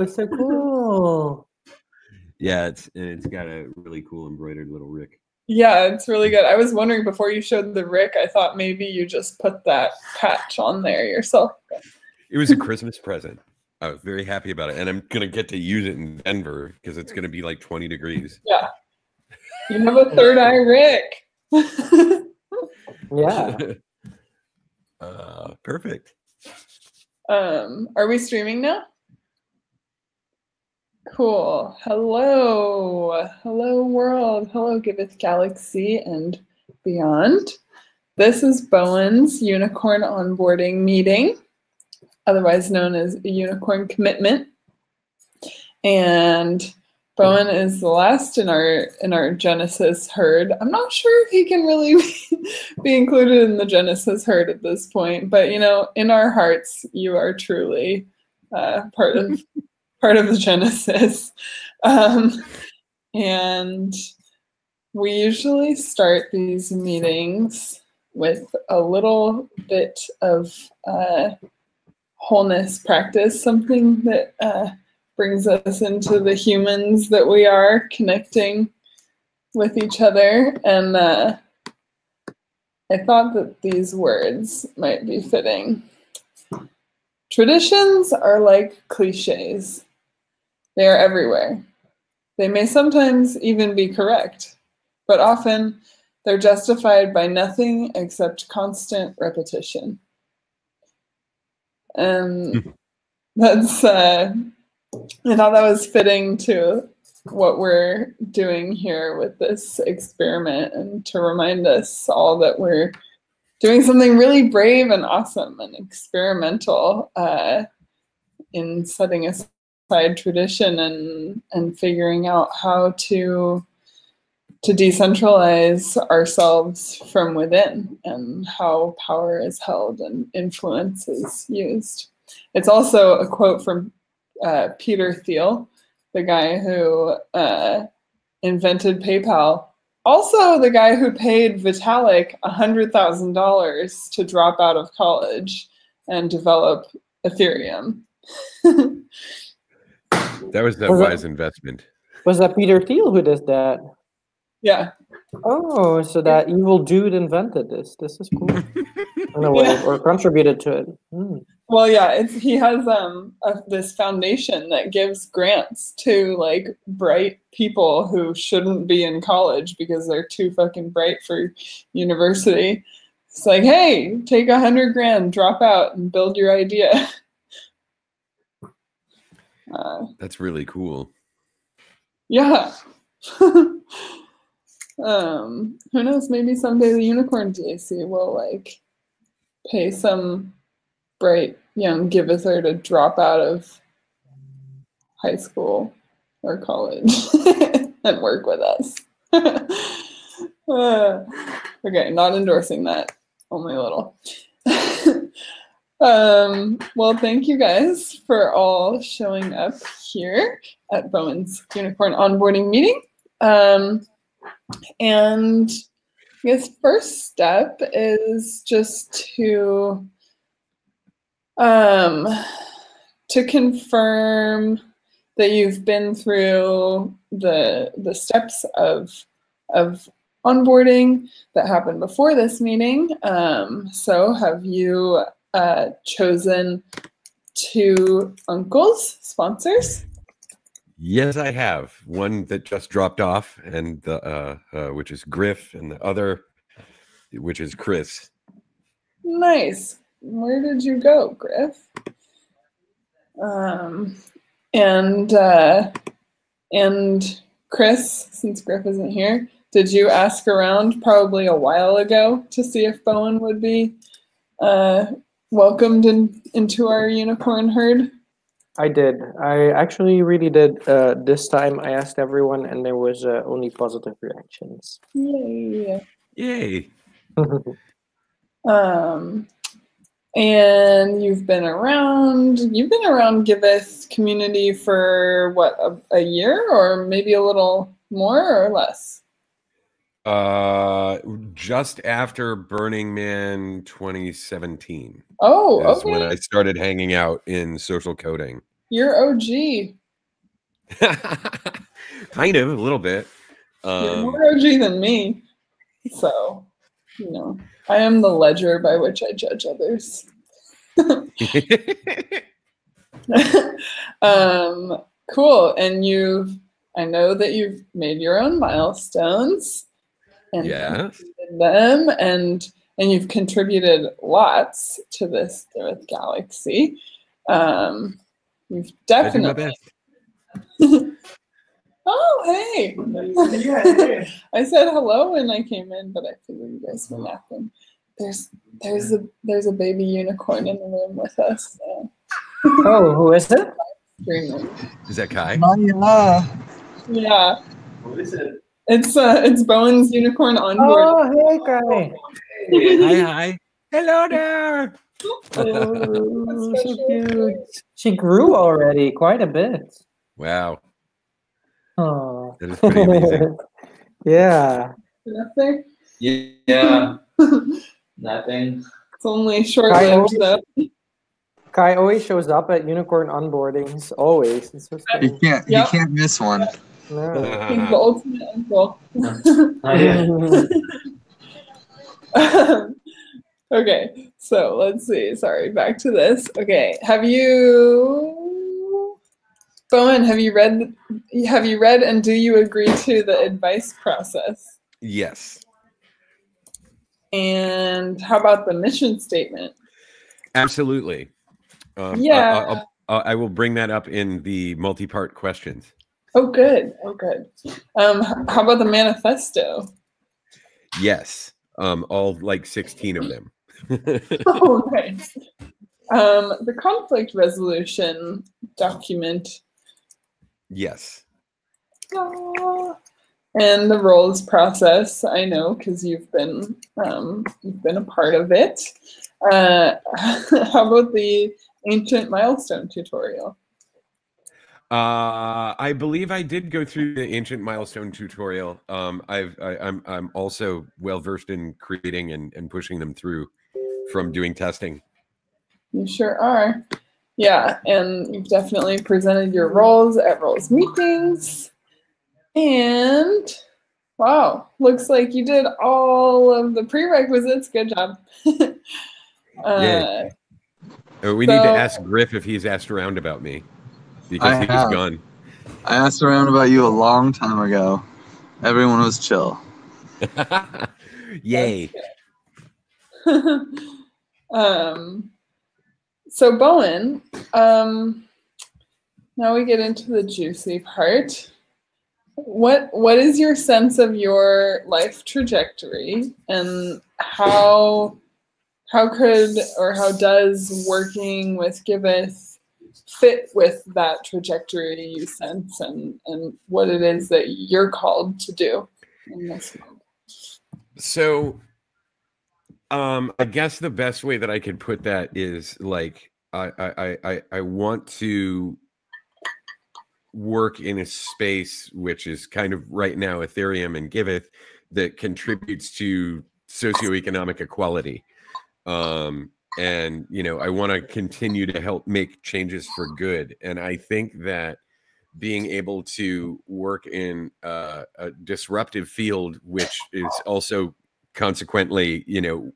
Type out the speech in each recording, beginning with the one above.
That's so cool. Yeah, it's got a really cool embroidered little Rick. Yeah, it's really good. I was wondering before you showed the Rick, I thought maybe you just put that patch on there yourself. It was a Christmas present. I was very happy about it, and I'm gonna get to use it in Denver because it's gonna be like 20 degrees. Yeah, you have a third eye Rick. Yeah. Perfect. Are we streaming now? Cool. Hello world. Hello Giveth Galaxy and beyond. This is Bowen's Unicorn Onboarding Meeting, otherwise known as a Unicorn Commitment. And Bowen is the last in our Genesis herd. I'm not sure if he can really be included in the Genesis herd at this point, but in our hearts, you are truly part of the Genesis. And we usually start these meetings with a little bit of wholeness practice, something that brings us into the humans that we are, connecting with each other. And I thought that these words might be fitting. Traditions are like cliches. They are everywhere. They may sometimes even be correct, but often they're justified by nothing except constant repetition. And that's, I thought that was fitting to what we're doing here with this experiment, and to remind us all that we're doing something really brave and awesome and experimental in setting aside tradition and figuring out how to decentralize ourselves from within, and how power is held and influence is used. It's also a quote from Peter Thiel, the guy who invented PayPal. Also the guy who paid Vitalik $100,000 to drop out of college and develop Ethereum. That was a wise investment. Was that Peter Thiel who did that? Yeah. Oh, so that evil dude invented this. This is cool. In a way, or contributed to it. Well, yeah, he has this foundation that gives grants to like bright people who shouldn't be in college because they're too fucking bright for university. It's like, hey, take $100,000, drop out, and build your idea. That's really cool. Yeah. Who knows? Maybe someday the Unicorn DAC will like pay some bright young givether to drop out of high school or college and work with us. Okay, not endorsing that, only a little. Well, thank you guys for all showing up here at Bowen's Unicorn Onboarding Meeting. And I guess first step is just to confirm that you've been through the steps of onboarding that happened before this meeting. So have you chosen 2 uncles, sponsors? Yes, I have. One that just dropped off, and the which is Griff, and the other, which is Chris. Nice. Where did you go, Griff? And Chris, since Griff isn't here, did you ask around probably a while ago to see if Bowen would be welcomed into our unicorn herd? I did. I actually really did. This time I asked everyone, and there was only positive reactions. Yay! Yay! And you've been around Giveth community for what, a year, or maybe a little more or less? Just after Burning Man 2017. Oh, is okay. when I started hanging out in social coding. You're OG. Kind of, a little bit. You're more OG than me. So, I am the ledger by which I judge others. Cool. And I know that you've made your own milestones and completed them, and you've contributed lots to this galaxy. You've definitely. Oh, hey. I said hello when I came in, but I figured you guys were napping. There's a baby unicorn in the room with us. So. Oh, who is it? Is that Kai? Yeah. What is it? It's Bowen's unicorn onboarding. Oh, hey, Kai. Hi. Hello there. Oh, so cute. She grew already quite a bit. Wow. Oh, that is pretty amazing. Yeah. Nothing? Yeah. Nothing. It's only short-lived though. Kai always shows up at unicorn onboardings. Always. It's so you can't miss one. No. He's the ultimate uncle. Okay, so let's see. Sorry, back to this. Okay, Bowen, have you read and do you agree to the advice process? Yes. And how about the mission statement? Absolutely. Yeah. I will bring that up in the multi-part questions. Oh, good. Oh, good. How about the manifesto? Yes. All like 16 of them. Oh, nice. The conflict resolution document. Yes. And the roles process, I know, because you've been a part of it. How about the ancient milestone tutorial? I believe I did go through the ancient milestone tutorial. I'm also well versed in creating and pushing them through from doing testing. You sure are. Yeah, and you've definitely presented your roles at roles meetings. And wow, looks like you did all of the prerequisites. Good job. Yeah. We need to ask Griff if he's asked around about me. Because he's gone. I asked around about you a long time ago. Everyone was chill. Yay. So Bowen, now we get into the juicy part. What is your sense of your life trajectory, and how does working with Giveth fit with that trajectory you sense, and what it is that you're called to do in this moment? So I guess the best way that I could put that is like I want to work in a space which is kind of right now Ethereum and Giveth that contributes to socioeconomic equality. And I want to continue to help make changes for good. And I think that being able to work in a disruptive field, which is also consequently,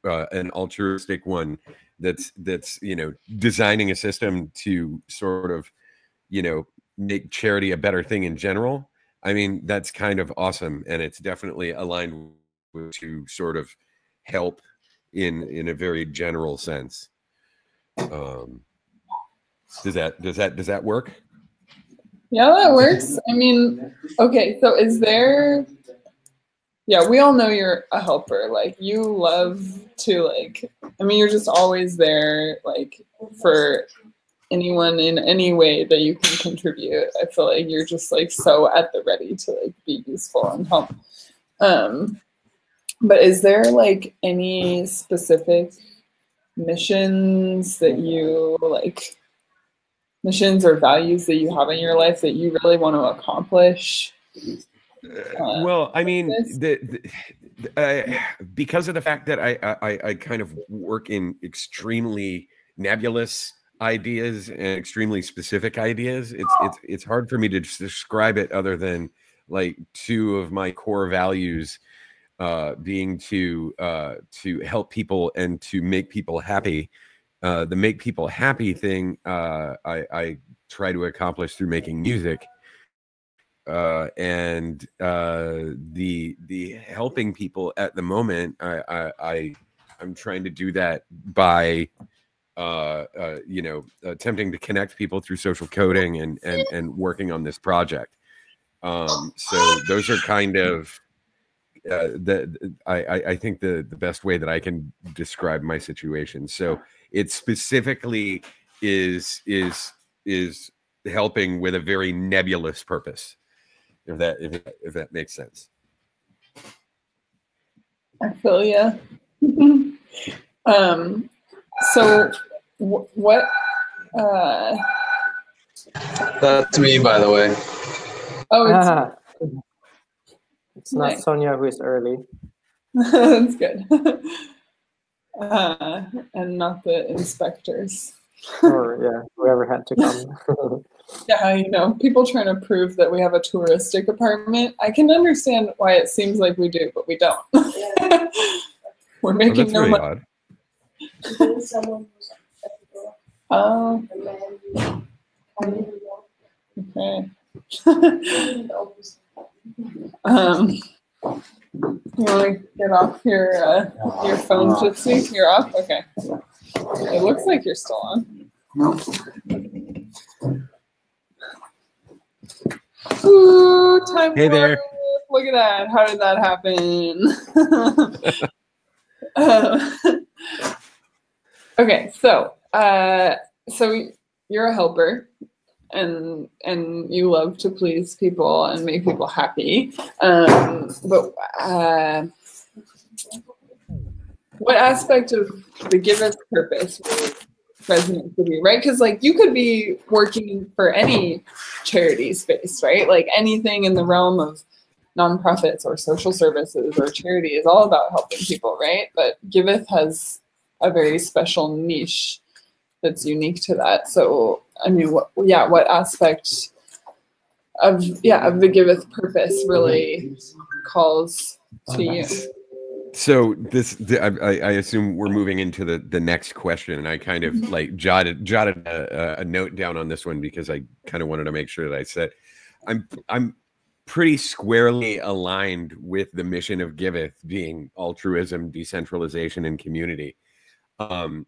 an altruistic one, that's designing a system to sort of, make charity a better thing in general. I mean, that's kind of awesome, and it's definitely aligned with to sort of help in a very general sense. Does that work? Yeah, that works. I mean, okay, so we all know you're a helper. Like, you love to, you're just always there, for anyone in any way that you can contribute. I feel like you're just, so at the ready to, be useful and help. But is there, any specific missions that you, missions or values that you have in your life that you really want to accomplish? Well, I mean, because of the fact that I kind of work in extremely nebulous ideas and extremely specific ideas. It's hard for me to just describe it other than like two of my core values being to help people and to make people happy. The make people happy thing I try to accomplish through making music, and the helping people at the moment. I'm trying to do that by attempting to connect people through social coding and working on this project. So those are kind of I think the best way that I can describe my situation. So it specifically is helping with a very nebulous purpose, if that makes sense. I feel ya. So what? That's me, by the way. Oh, It's not nice. Sonia who is early. That's good. And not the inspectors. Or yeah, whoever had to come. Yeah, you know, people trying to prove that we have a touristic apartment. I can understand why it seems like we do, but we don't. We're making that's no really money. odd. Oh, okay. You want to get off your phone, Gypsy? You're off? Okay. It looks like you're still on. Ooh, time Hey there. Look at that. How did that happen? Okay, so you're a helper, and you love to please people and make people happy. But what aspect of the Giveth purpose resonate with you, right? Because like you could be working for any charity space, right? Like anything in the realm of nonprofits or social services or charity is all about helping people, right? But Giveth has a very special niche that's unique to that. So I mean, what aspect of the Giveth purpose really calls to you? So I assume we're moving into the next question, and I kind of like jotted a note down on this one because I kind of wanted to make sure that I said I'm pretty squarely aligned with the mission of Giveth being altruism, decentralization, and community. I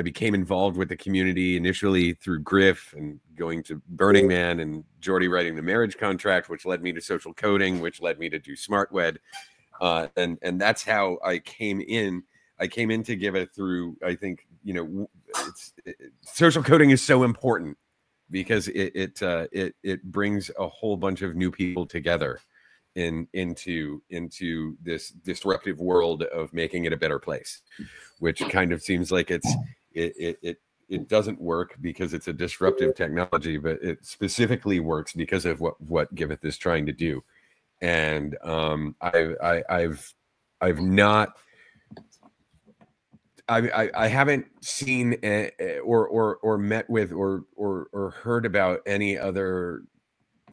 became involved with the community initially through Griff and going to Burning Man and Jordy writing the marriage contract, which led me to social coding, which led me to do SmartWed. And that's how I came in. I came in to Giveth through, I think, social coding is so important because it brings a whole bunch of new people together into this disruptive world of making it a better place, which kind of seems like it doesn't work because it's a disruptive technology, but it specifically works because of what Giveth is trying to do. And I haven't seen or met with or heard about any other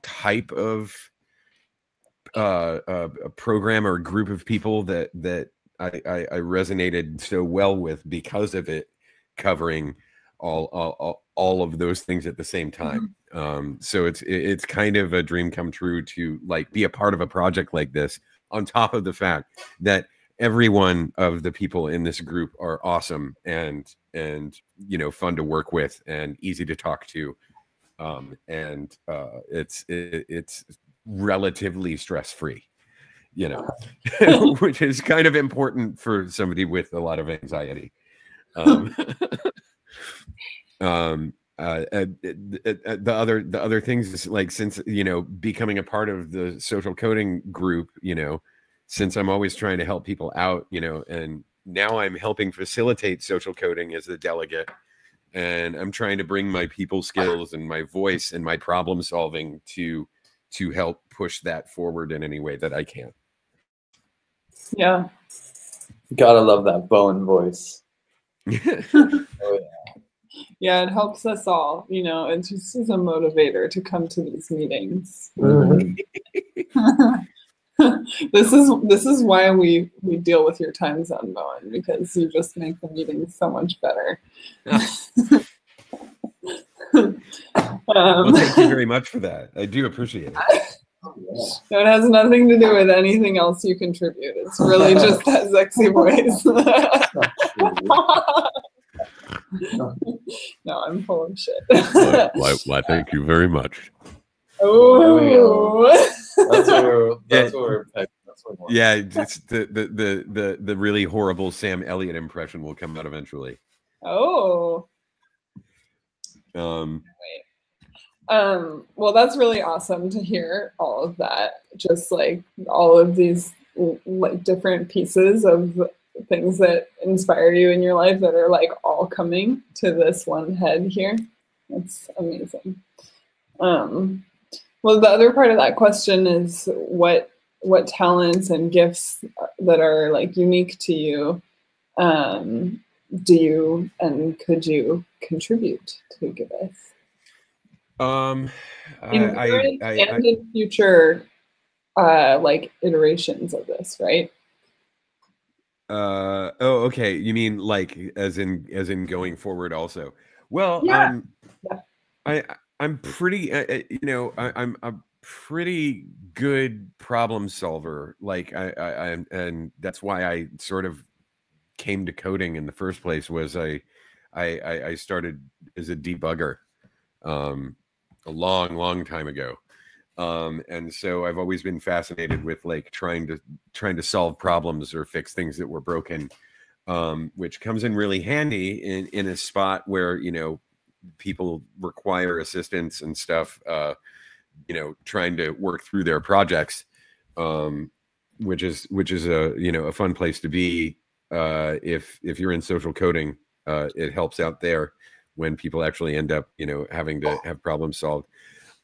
type of a program or a group of people that I resonated so well with because of it covering all of those things at the same time. So it's kind of a dream come true to like be a part of a project like this, on top of the fact that every one of the people in this group are awesome and fun to work with and easy to talk to. It's relatively stress-free, which is kind of important for somebody with a lot of anxiety. The other things is like, since becoming a part of the social coding group, since I'm always trying to help people out, and now I'm helping facilitate social coding as the delegate, and I'm trying to bring my people skills and my voice and my problem solving to help push that forward in any way that I can. Yeah. Gotta love that Bowen voice. Oh, yeah. Yeah, it helps us all. You know, it just is a motivator to come to these meetings. Mhm. This is why we deal with your time zone, Bowen, because you just make the meetings so much better. Well, thank you very much for that. I do appreciate it. It has nothing to do with anything else you contribute. It's really just that sexy voice. No, I'm full of shit. Why, thank you very much. Oh, That's what we're picking. That's what we're Yeah, it's the really horrible Sam Elliott impression will come out eventually. oh. Um, Well, that's really awesome to hear all of that. Just like all of these like different pieces of things that inspire you in your life that are like all coming to this one head here. That's amazing. Well, the other part of that question is what talents and gifts that are like unique to you do you and could you contribute to give us? In current and in future like iterations of this, right? Oh, okay. You mean like as in going forward also? Well, Yeah. I'm pretty I'm a pretty good problem solver. Like and that's why I sort of came to coding in the first place. Was I started as a debugger a long time ago. And so I've always been fascinated with like trying to solve problems or fix things that were broken, which comes in really handy in a spot where, you know, people require assistance and stuff, you know, trying to work through their projects, which is a, you know, a fun place to be. If you're in social coding, it helps out there when people actually end up, you know, having to have problems solved.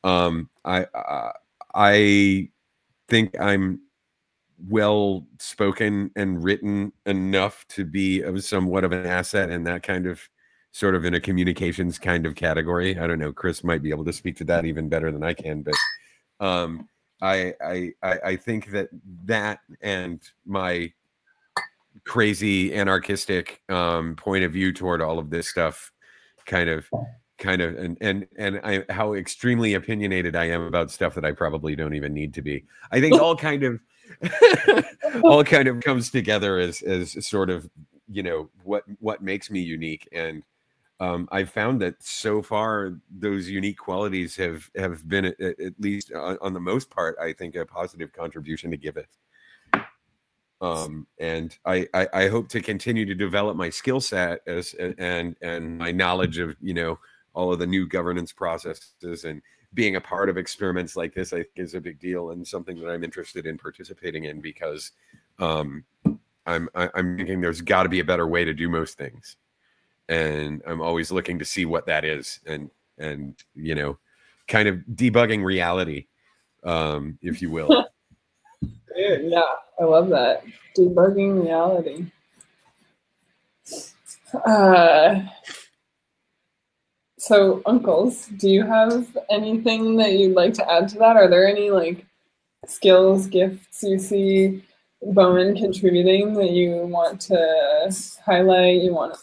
I think I'm well spoken and written enough to be of somewhat of an asset in that kind of sort of in a communications kind of category. I don't know. Chris might be able to speak to that even better than I can, but I think that and my crazy anarchistic point of view toward all of this stuff kind of and how extremely opinionated I am about stuff that I probably don't even need to be. I think all kind of all kind of comes together as sort of, you know, what makes me unique. And I've found that so far those unique qualities have been at least on the most part, I think, a positive contribution to give it. And I hope to continue to develop my skill set and my knowledge of, you know, all of the new governance processes, and being a part of experiments like this, I think, is a big deal and something that I'm interested in participating in, because I'm thinking there's got to be a better way to do most things, and I'm always looking to see what that is, and you know, kind of debugging reality, if you will. Dude, yeah, I love that. Debugging reality. So, uncles, do you have anything that you'd like to add to that? Are there any like skills, gifts you see Bowen contributing that you want to highlight, you want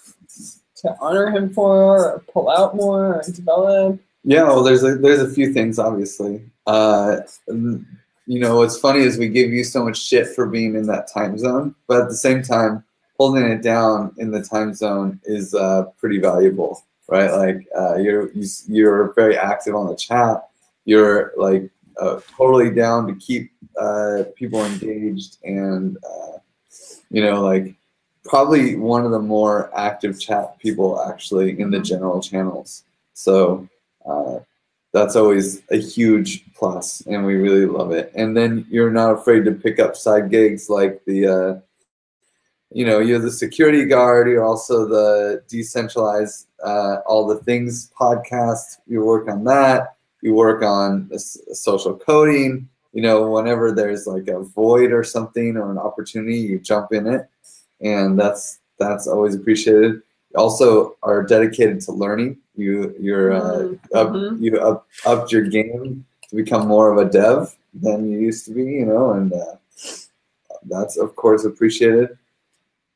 to honor him for, or pull out more, or develop? Yeah, well, there's a few things, obviously. You know, what's funny is we give you so much shit for being in that time zone, but at the same time, holding it down in the time zone is pretty valuable, right? Like you're very active on the chat. You're like totally down to keep people engaged, and you know, like probably one of the more active chat people actually in the general channels. So that's always a huge plus, and we really love it. And then you're not afraid to pick up side gigs like the, you know, you're the security guard. You're also the decentralized all the things podcast. You work on that. You work on social coding. You know, whenever there's like a void or something or an opportunity, you jump in it, and that's always appreciated. also are dedicated to learning. You upped your game to become more of a dev than you used to be, you know, and that's of course appreciated.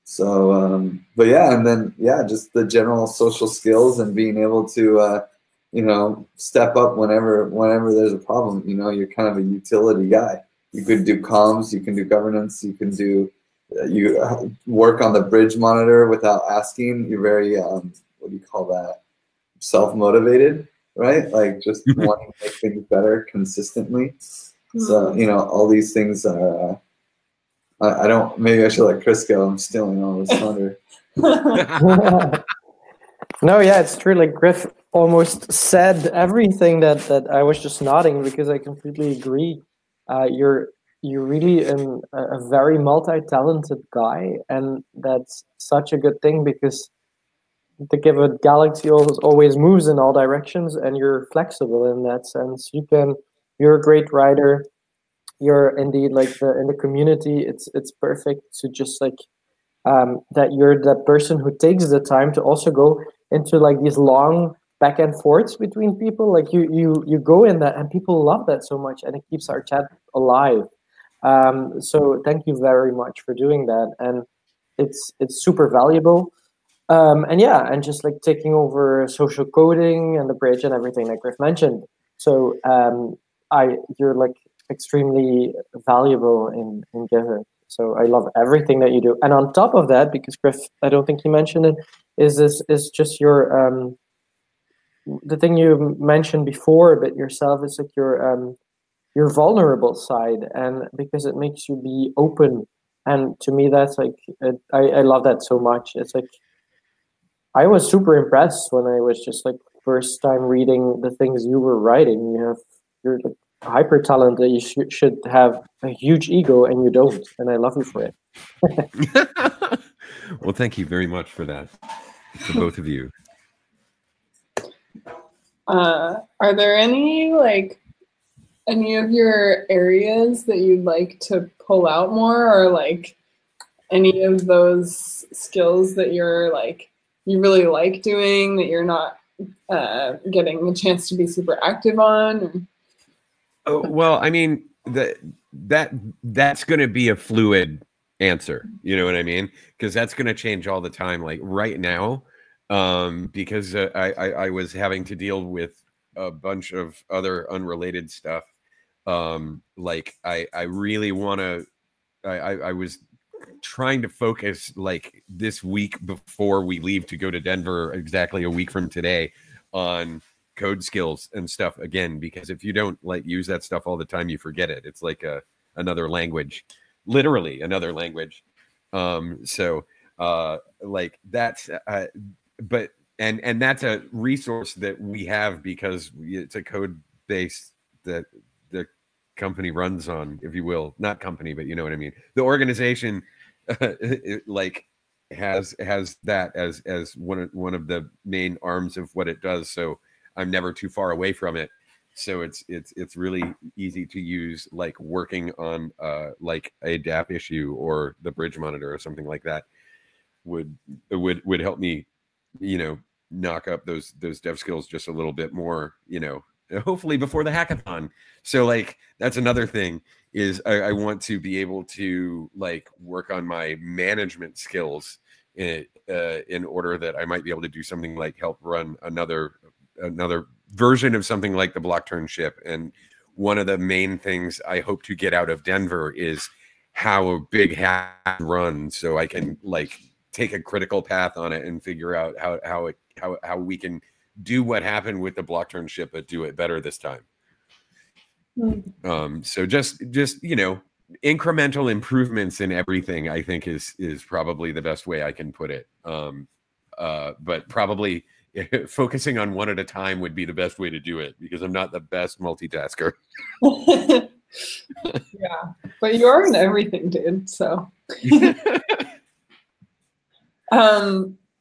So, but yeah, and then yeah, just the general social skills and being able to, you know, step up whenever there's a problem. You know, you're kind of a utility guy. You could do comms, you can do governance, you can do, you work on the bridge monitor without asking. You're very, what do you call that? Self-motivated, right? Like just wanting to make things better consistently. So, you know, all these things are, I don't, maybe I should let Chris go. I'm stealing all his thunder. No, yeah, it's true. Like Griff almost said everything that I was just nodding, because I completely agree. You're really a very multi-talented guy, and that's such a good thing, because the given galaxy always moves in all directions, and you're flexible in that sense. You're a great writer. You're indeed like in the community. It's perfect to just like that you're that person who takes the time to also go into like these long back and forths between people. Like you go in that, and people love that so much, and it keeps our chat alive. So thank you very much for doing that, and it's super valuable. And yeah, and just like taking over social coding and the bridge and everything that Griff mentioned. So you're like extremely valuable in Github. So I love everything that you do. And on top of that, because Griff, I don't think you mentioned it, is just your the thing you mentioned before about yourself is like your vulnerable side, and because it makes you be open. And to me, that's like I love that so much. It's like I was super impressed when I was just like first time reading the things you were writing. You're like hyper talented. You should have a huge ego, and you don't. And I love you for it. Well, thank you very much for that, to both of you. Are there any of your areas that you'd like to pull out more, or like any of those skills that you're like you really like doing that you're not getting the chance to be super active on? Oh, well, I mean, that's going to be a fluid answer. You know what I mean? Because that's going to change all the time. Like right now, because I was having to deal with a bunch of other unrelated stuff. Like I really want to. I was trying to focus like this week before we leave to go to Denver, exactly a week from today, on code skills and stuff again, because if you don't like use that stuff all the time, you forget it. It's like another language, literally another language. So like that's but and that's a resource that we have because it's a code base that the company runs on, if you will. Not company, but you know what I mean. The organization like has that as one of the main arms of what it does. So I'm never too far away from it. So it's really easy to use, like working on like a DAP issue or the bridge monitor or something like that would help me, you know, knock up those dev skills just a little bit more, you know, hopefully before the hackathon. So like that's another thing is I want to be able to like work on my management skills in order that I might be able to do something like help run another version of something like the block turn ship. And one of the main things I hope to get out of Denver is how a big hack runs, so I can like take a critical path on it and figure out how we can do what happened with the block turn ship, but do it better this time. So just you know, incremental improvements in everything, I think is probably the best way I can put it. But probably focusing on one at a time would be the best way to do it, because I'm not the best multitasker. Yeah, but you are in everything, dude. So,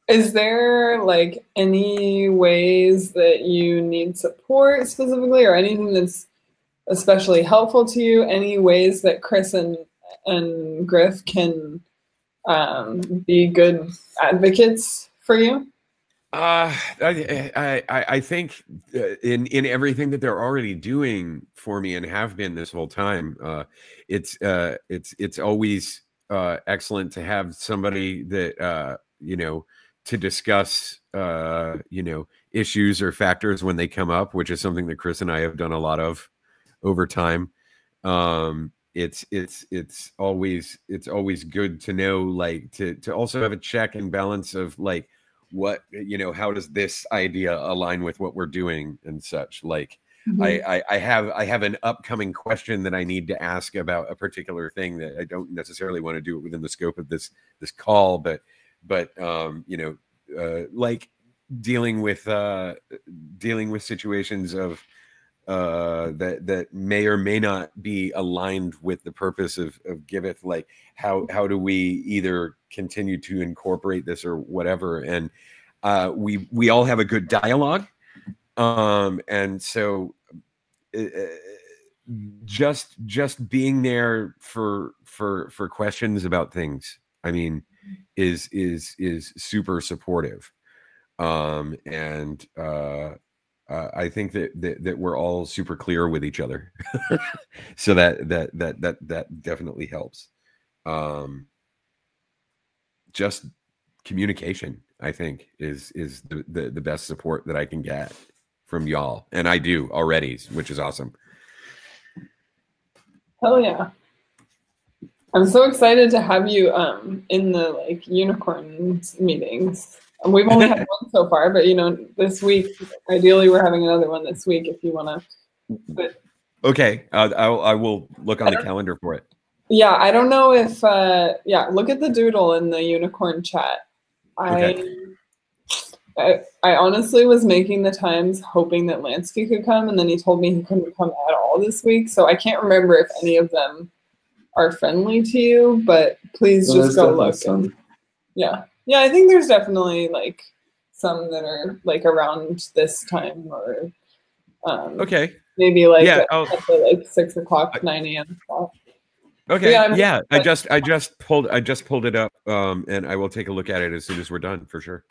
is there like any ways that you need support specifically, or anything that's especially helpful to you? Any ways that Chris and Griff can be good advocates for you? I think in everything that they're already doing for me and have been this whole time, it's always excellent to have somebody that you know, to discuss you know, issues or factors when they come up, which is something that Chris and I have done a lot of over time. It's always good to know, like, to also have a check and balance of like, what, you know, how does this idea align with what we're doing and such. Like, I have an upcoming question that I need to ask about a particular thing that I don't necessarily want to do it within the scope of this call, but you know, like dealing with situations of that may or may not be aligned with the purpose of Giveth. Like, how do we either continue to incorporate this or whatever? And we all have a good dialogue, and so just being there for questions about things, I mean, is super supportive, and I think that we're all super clear with each other, so that definitely helps. Just communication, I think, is the best support that I can get from y'all, and I do already, which is awesome. Hell yeah! I'm so excited to have you in the like unicorns meetings. We've only had one so far, but you know, this week, ideally, we're having another one this week. If you want to. Okay, I will look on the calendar for it. Yeah, I don't know if yeah, look at the doodle in the unicorn chat. Okay. I honestly was making the times hoping that Lansky could come, and then he told me he couldn't come at all this week. So I can't remember if any of them are friendly to you, but please just go look. Yeah. Yeah, I think there's definitely like some that are like around this time, or okay, maybe like yeah, at the, like 6 o'clock, 9 a.m. spot. Okay, yeah, I just pulled it up, and I will take a look at it as soon as we're done, for sure.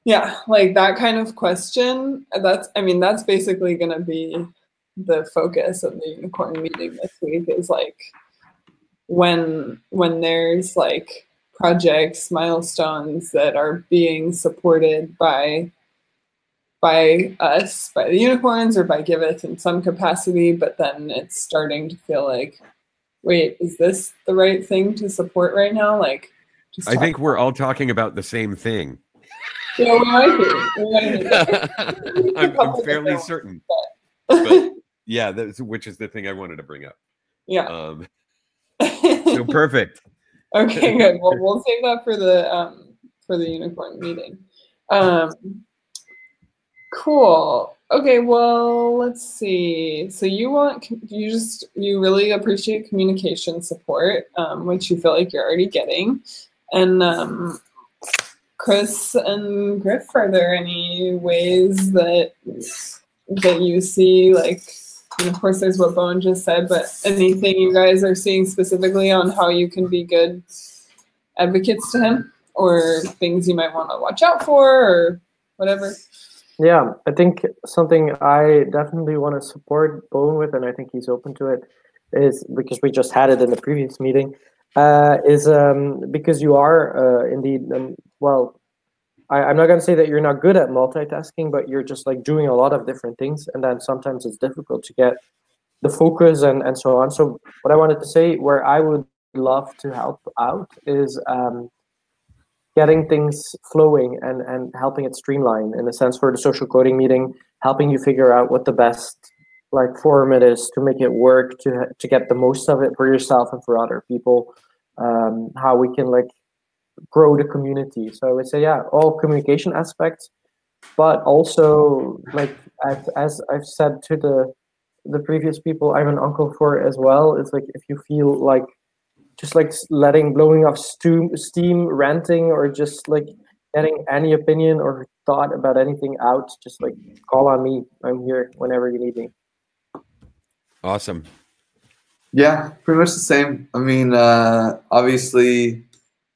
Yeah, like that kind of question. I mean, that's basically going to be the focus of the unicorn meeting this week. Is like when there's like projects, milestones that are being supported by us, by the unicorns, or by Giveth in some capacity, but then it's starting to feel like, wait, is this the right thing to support right now? Like, I think we're all talking about the same thing. Yeah, we might be. I'm fairly certain. But yeah, which is the thing I wanted to bring up. Yeah. So perfect. Okay, good. Well, we'll save that for the unicorn meeting. Cool. Okay, well, let's see. So you really appreciate communication support, which you feel like you're already getting. And Chris and Griff, are there any ways that you see, like, and of course there's what Bowen just said, but anything you guys are seeing specifically on how you can be good advocates to him, or things you might want to watch out for, or whatever? Yeah, I think something I definitely want to support Bowen with, and I think he's open to it, is because we just had it in the previous meeting, is because you are indeed, well, I'm not going to say that you're not good at multitasking, but you're just like doing a lot of different things, and then sometimes it's difficult to get the focus and so on. So what I wanted to say, where I would love to help out, is getting things flowing and helping it streamline, in a sense, for the social coding meeting, helping you figure out what the best like format is to make it work, to get the most of it for yourself and for other people, how we can like grow the community. So I would say, yeah, all communication aspects, but also, like, as I've said to the previous people I'm an uncle for as well, it's like, if you feel like just like blowing off steam, ranting, or just like getting any opinion or thought about anything out, just like call on me. I'm here whenever you need me. Awesome. Yeah, pretty much the same. I mean, obviously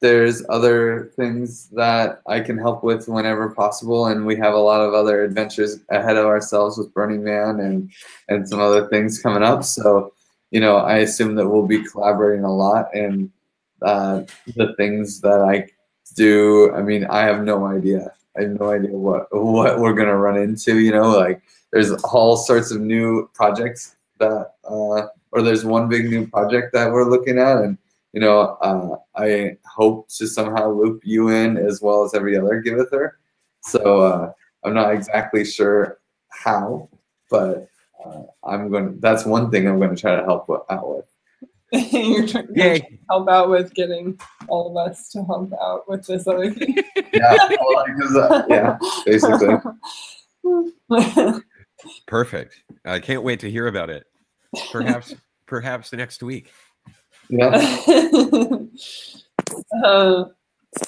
there's other things that I can help with whenever possible, and we have a lot of other adventures ahead of ourselves with Burning Man and some other things coming up. So, you know, I assume that we'll be collaborating a lot, and the things that I do, I mean, I have no idea. I have no idea what we're gonna run into. You know, like there's all sorts of new projects that, or there's one big new project that we're looking at, and you know, I hope to somehow loop you in as well as every other Givether. So I'm not exactly sure how, but that's one thing I'm going to try to help out with. You're trying to help out with getting all of us to help out with this other thing. Yeah, because, yeah, basically. Perfect. I can't wait to hear about it. Perhaps next week. Yeah.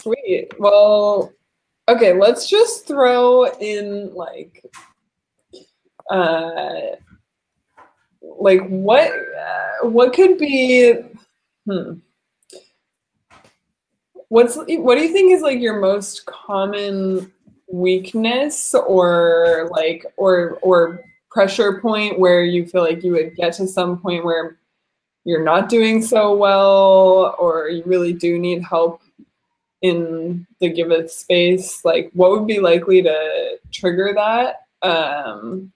Sweet. Well, okay, let's just throw in like what could be what do you think is like your most common weakness or like or pressure point where you feel like you would get to some point where you're not doing so well, or you really do need help in the Giveth space? Like, what would be likely to trigger that? And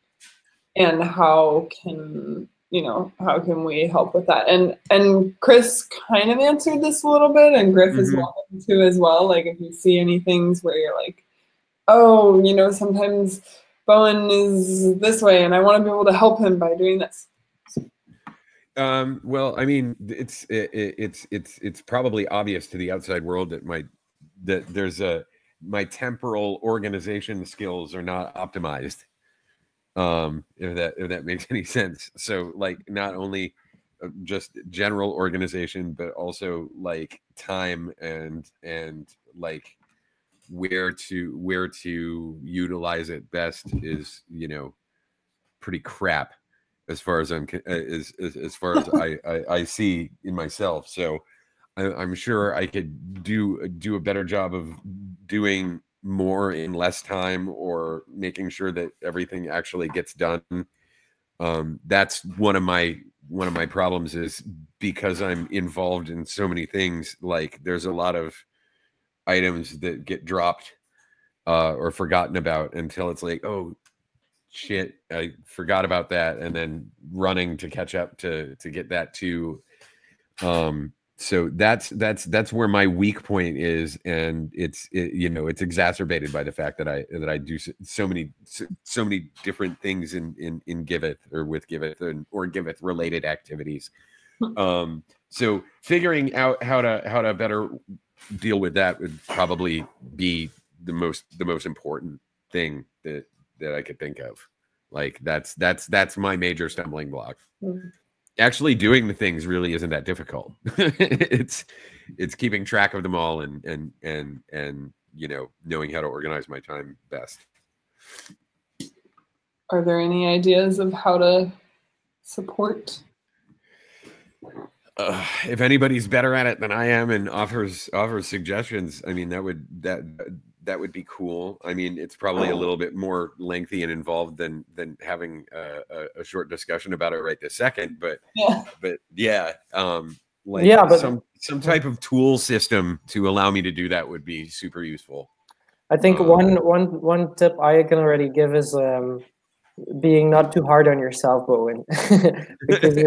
how can we help with that? And Chris kind of answered this a little bit, and Griff is welcome to as well. Like, if you see any things where you're like, oh, you know, sometimes Bowen is this way, and I want to be able to help him by doing this. Well, I mean, it's probably obvious to the outside world that my temporal organization skills are not optimized. If that makes any sense. So like not only just general organization, but also like time and like where to utilize it best is, you know, pretty crap. As far as as far as I see in myself, so I'm sure I could do a better job of doing more in less time, or making sure that everything actually gets done. That's one of my problems, is because I'm involved in so many things. Like there's a lot of items that get dropped or forgotten about until it's like, oh shit, I forgot about that, and then running to catch up to get that too. So that's where my weak point is, and it's exacerbated by the fact that I do so many different things in Giveth, or with Giveth, or Giveth related activities. So figuring out how to better deal with that would probably be the most important thing that I could think of. Like that's my major stumbling block. Actually doing the things really isn't that difficult. it's keeping track of them all and you know, knowing how to organize my time best. Are there any ideas of how to support? If anybody's better at it than I am and offers suggestions, I mean, that would be cool. I mean, it's probably a little bit more lengthy and involved than having a short discussion about it right this second. But some type of tool system to allow me to do that would be super useful. I think one tip I can already give is being not too hard on yourself, Bowen, because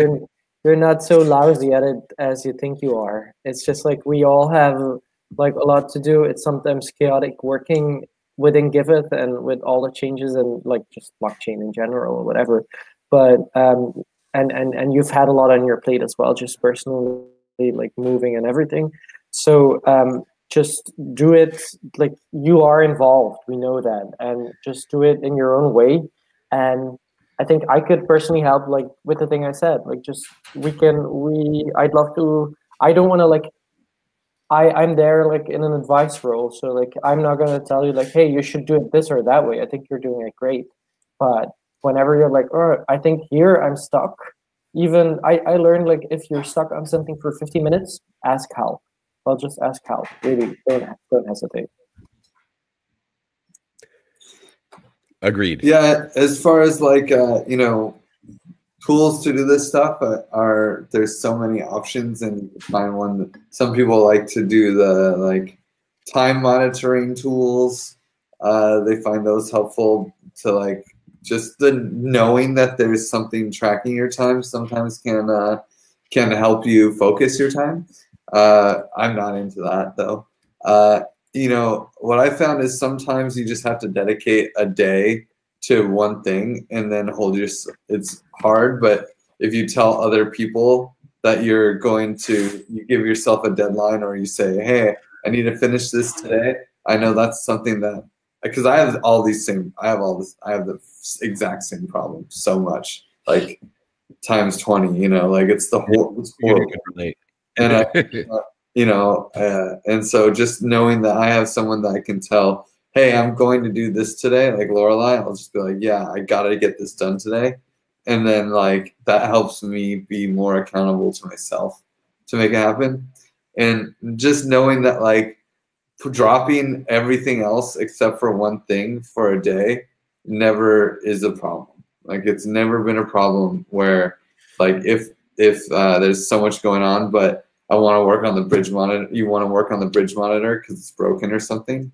you're not so lousy at it as you think you are. It's just like we all have like a lot to do. It's sometimes chaotic working within Giveth and with all the changes and like just blockchain in general or whatever. But and you've had a lot on your plate as well, just personally, like moving and everything. So just do it, like you are involved. We know that, and just do it in your own way. And I think I could personally help, like with the thing I said, like just I'd love to. I don't want to like. I'm there like in an advice role, so like I'm not gonna tell you like, hey, you should do it this or that way. I think you're doing it great, but whenever you're like, oh, I think here I'm stuck. Even I learned like if you're stuck on something for 50 minutes, ask help. well, just ask help. Really, don't hesitate. Agreed. Yeah, as far as like you know, tools to do this stuff there's so many options, and you can find one that some people like to do the like time monitoring tools. They find those helpful to like just the knowing that there's something tracking your time sometimes can help you focus your time. I'm not into that though. You know, what I found is sometimes you just have to dedicate a day to one thing and then it's hard, but if you tell other people that you're going to, you give yourself a deadline, or you say, hey, I need to finish this today. I know that's something that, because I have the exact same problem so much, like times 20, you know, like it's horrible. And you know, and so just knowing that I have someone that I can tell, hey, I'm going to do this today, like Lorelai, I'll just be like, yeah, I gotta get this done today. And then like that helps me be more accountable to myself to make it happen. And just knowing that like dropping everything else except for one thing for a day never is a problem. Like it's never been a problem where like if there's so much going on, but I want to work on the bridge monitor, you want to work on the bridge monitor because it's broken or something,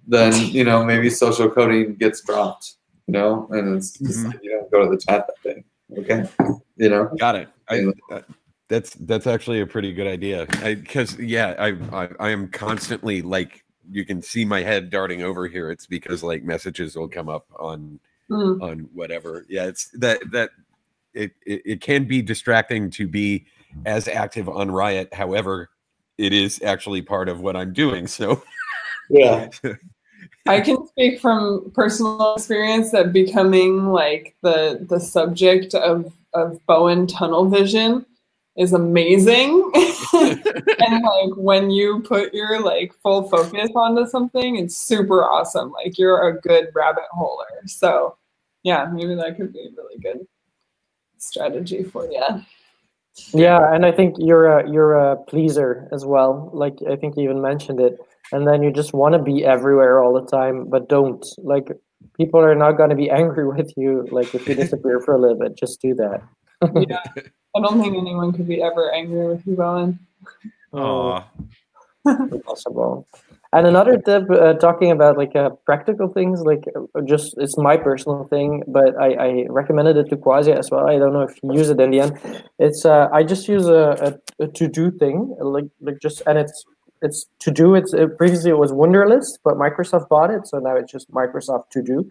then, you know, maybe social coding gets dropped, you know, and it's just like, you don't go to the chat that day. Okay. You know? Got it. That's actually a pretty good idea. Because I am constantly like, you can see my head darting over here. It's because like messages will come up on whatever. Yeah, it's that it can be distracting to be as active on Riot. However, it is actually part of what I'm doing. So yeah. I can speak from personal experience that becoming like the subject of Bowen tunnel vision is amazing. And like when you put your like full focus onto something, it's super awesome. Like you're a good rabbit holer. So yeah, maybe that could be a really good strategy for you. Yeah, and I think you're a pleaser as well. Like I think you even mentioned it. And then you just want to be everywhere all the time, but don't. Like people are not going to be angry with you. Like if you disappear for a little bit, just do that. Yeah, I don't think anyone could be ever angry with you, Bowen. Aww. Impossible. And another tip, talking about like practical things, like just it's my personal thing, but I recommended it to Quasia as well. I don't know if you use it in the end. It's I just use a to-do thing, like just, and it's to do. Previously it was Wunderlist, but Microsoft bought it, so now it's just Microsoft To Do.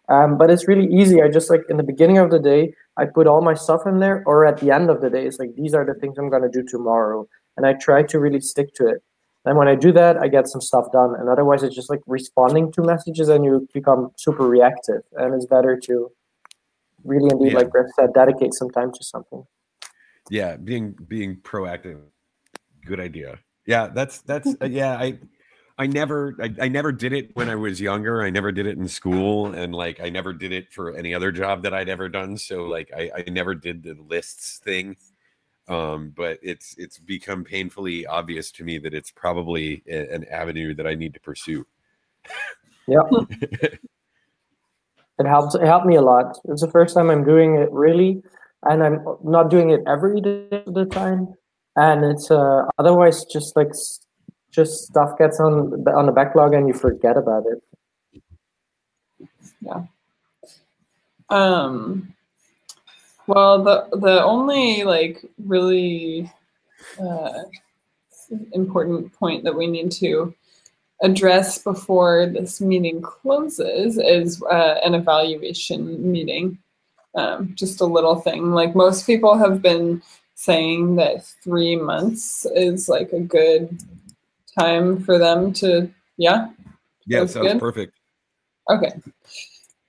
But it's really easy. I just like in the beginning of the day, I put all my stuff in there, or at the end of the day, it's like these are the things I'm gonna do tomorrow, and I try to really stick to it. And when I do that, I get some stuff done. And otherwise, it's just like responding to messages, and you become super reactive. And it's better to really, indeed, like Griff said, dedicate some time to something. Yeah, being proactive, good idea. Yeah, that's yeah. I never did it when I was younger. I never did it in school, and like I never did it for any other job that I'd ever done. So like I never did the lists thing. But it's become painfully obvious to me that it's probably an avenue that I need to pursue. Yeah. It helped me a lot. It's the first time I'm doing it really, and I'm not doing it every day of the time. And it's otherwise just stuff gets on the backlog and you forget about it. Yeah. Well, the only like really important point that we need to address before this meeting closes is an evaluation meeting. Just a little thing. Like most people have been saying that 3 months is like a good time for them to, yeah? Yeah, sounds perfect. Okay.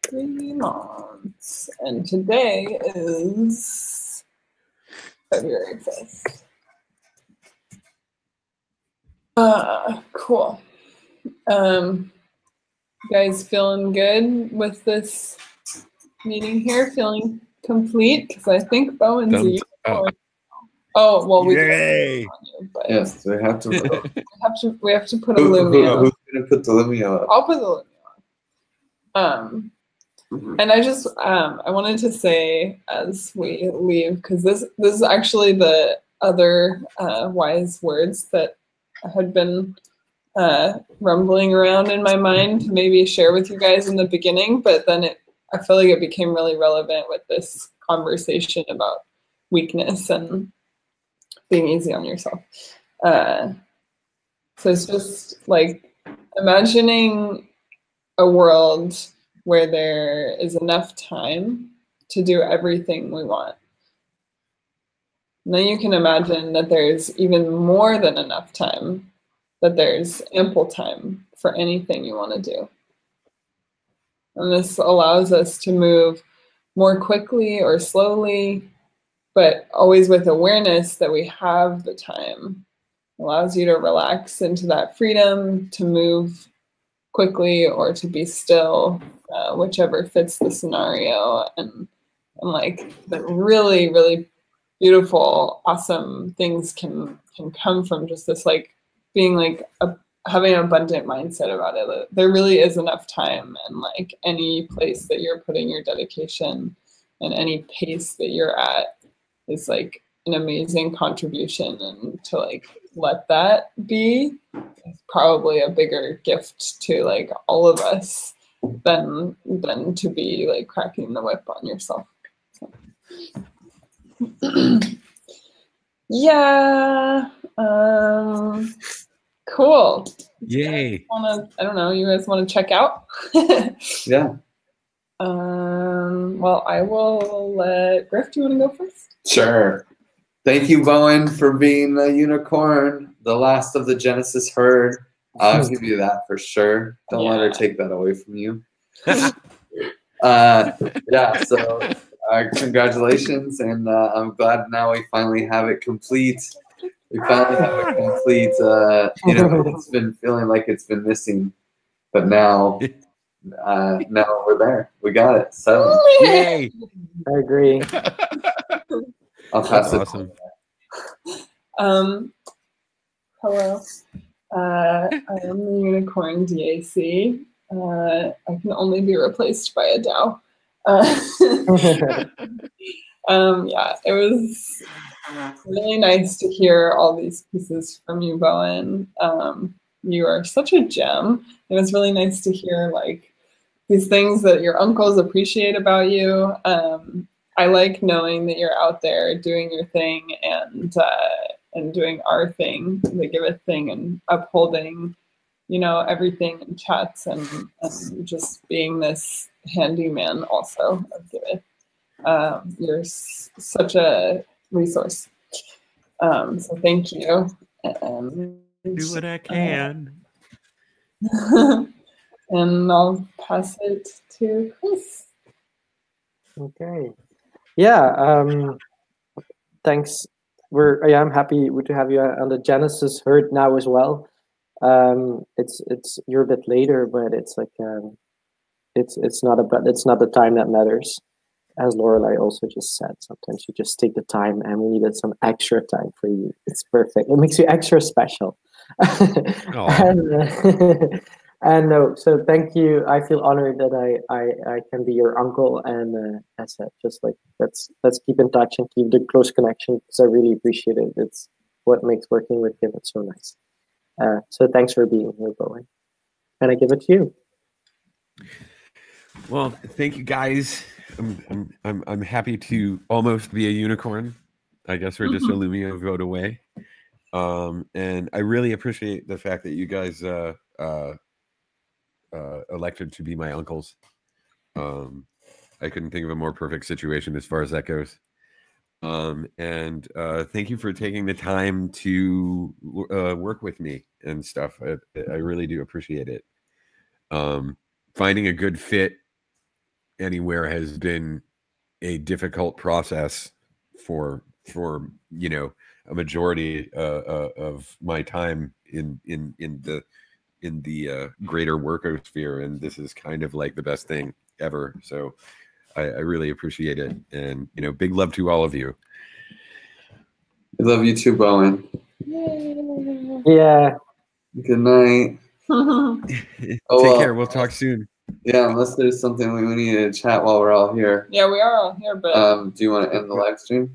3 months. And today is February 5th. Cool. You guys feeling good with this meeting here? Feeling complete? Because I think Bowen's a unicorn. Oh well, we Yay! on you, but Yes, we have to. we have to put a Lumia. Who's gonna put the Lumia up? I'll put the Lumia on. And I just I wanted to say as we leave, because this is actually the other wise words that had been rumbling around in my mind to maybe share with you guys in the beginning, but then I feel like it became really relevant with this conversation about weakness and being easy on yourself. So it's just like imagining a world where there is enough time to do everything we want. And then you can imagine that there's even more than enough time, that there's ample time for anything you want to do. And this allows us to move more quickly or slowly, but always with awareness that we have the time. It allows you to relax into that freedom to move quickly or to be still, whichever fits the scenario. And like that really, really beautiful, awesome things can come from just this, like being like having an abundant mindset about it. There really is enough time, and like any place that you're putting your dedication and any pace that you're at is like an amazing contribution, and to like let that be is probably a bigger gift to like all of us than to be like cracking the whip on yourself. So. Yeah. Cool. Yay. I don't know, you guys want to check out? Yeah. Well, I will let Griff, do you want to go first? Sure. Thank you, Bowen, for being the unicorn, the last of the Genesis herd. I'll give you that for sure. Don't let her take that away from you. Yeah, so congratulations, and I'm glad now we finally have it complete. We finally have it complete. It's been feeling like it's been missing, but now we're there. We got it. So yay! I agree. I'll pass it. Awesome. Hello. I am the unicorn DAC. I can only be replaced by a DAO. Yeah, it was really nice to hear all these pieces from you, Bowen. You are such a gem. It was really nice to hear like these things that your uncles appreciate about you. I like knowing that you're out there doing your thing and doing our thing, the Give It thing, and upholding, everything in chats and just being this handyman also of Give It. You're such a resource. So thank you. Do what I can. And I'll pass it to Chris. Okay. Yeah. Thanks. I'm happy to have you on the Genesis herd now as well. You're a bit later, but it's like it's not the time that matters. As Lorelai also just said, sometimes you just take the time, and we needed some extra time for you. It's perfect. It makes you extra special. And no, so thank you. I feel honored that I can be your uncle, and as I said, just like let's keep in touch and keep the close connection, because I really appreciate it. It's what makes working with him so nice. So thanks for being here, Bowen. And I give it to you. Well, thank you, guys. I'm happy to almost be a unicorn. I guess we're just a Lumia vote away. And I really appreciate the fact that you guys elected to be my uncles. I couldn't think of a more perfect situation as far as that goes. And thank you for taking the time to work with me and stuff. I really do appreciate it. Finding a good fit anywhere has been a difficult process for a majority of my time in the greater workosphere, and this is kind of like the best thing ever. So I really appreciate it, and big love to all of you. I love you too, Bowen. Yeah. Good night. Take care. We'll talk soon. Yeah, unless there's something we need to chat while we're all here. Yeah, we are all here, but do you want to end the live stream?